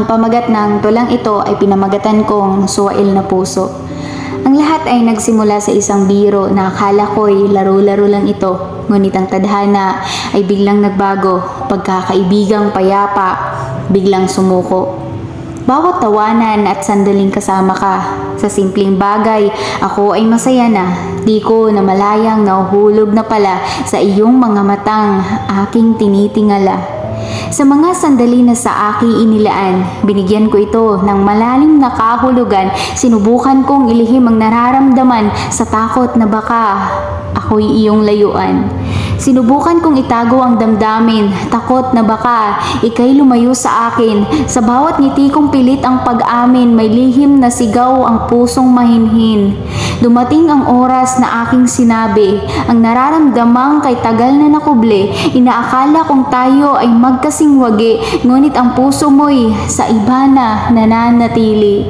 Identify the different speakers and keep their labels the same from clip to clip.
Speaker 1: Ang pamagat ng tulang ito ay pinamagatan kong suwail na puso. Ang lahat ay nagsimula sa isang biro na akala ko'y laro-laro lang ito. Ngunit ang tadhana ay biglang nagbago, pagkakaibigang payapa, biglang sumuko. Bawat tawanan at sandaling kasama ka, sa simpleng bagay, ako ay masaya na. Di ko na malayang nahuhulog na pala sa iyong mga matang aking tinitingala. Sa mga sandali na sa aking inilaan, binigyan ko ito ng malalim na kahulugan. Sinubukan kong ilihim ang nararamdaman sa takot na baka ako'y iyong layuan. Sinubukan kong itago ang damdamin, takot na baka ika'y lumayo sa akin. Sa bawat ngiti kong pilit ang pag-amin, may lihim na sigaw ang pusong mahinhin. Dumating ang oras na aking sinabi, ang nararamdamang kay tagal na nakuble. Inaakala kong tayo ay magkasing wagi, ngunit ang puso mo'y sa iba na nananatili.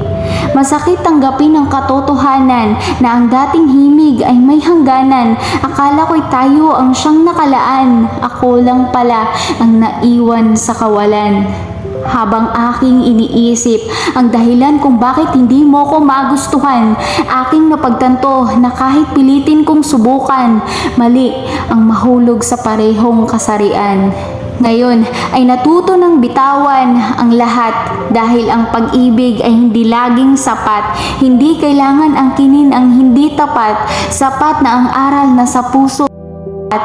Speaker 1: Masakit tanggapin ang katotohanan na ang dating himig ay may hangganan. Akala ko'y tayo ang siyang nakalaan, ako lang pala ang naiwan sa kawalan. Habang aking iniisip ang dahilan kung bakit hindi mo ko magustuhan, aking napagtanto na kahit pilitin kong subukan, mali ang mahulog sa parehong kasarian. Ngayon ay natuto ng bitawan ang lahat dahil ang pag-ibig ay hindi laging sapat. Hindi kailangan angkinin ang hindi tapat, sapat na ang aral na sa puso at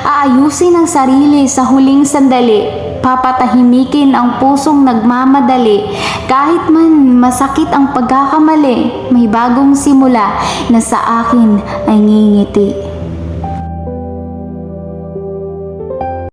Speaker 1: aayusin ang sarili sa huling sandali. Papatahimikin ang pusong nagmamadali. Kahit man masakit ang pagkakamali, may bagong simula na sa akin ay ngingiti.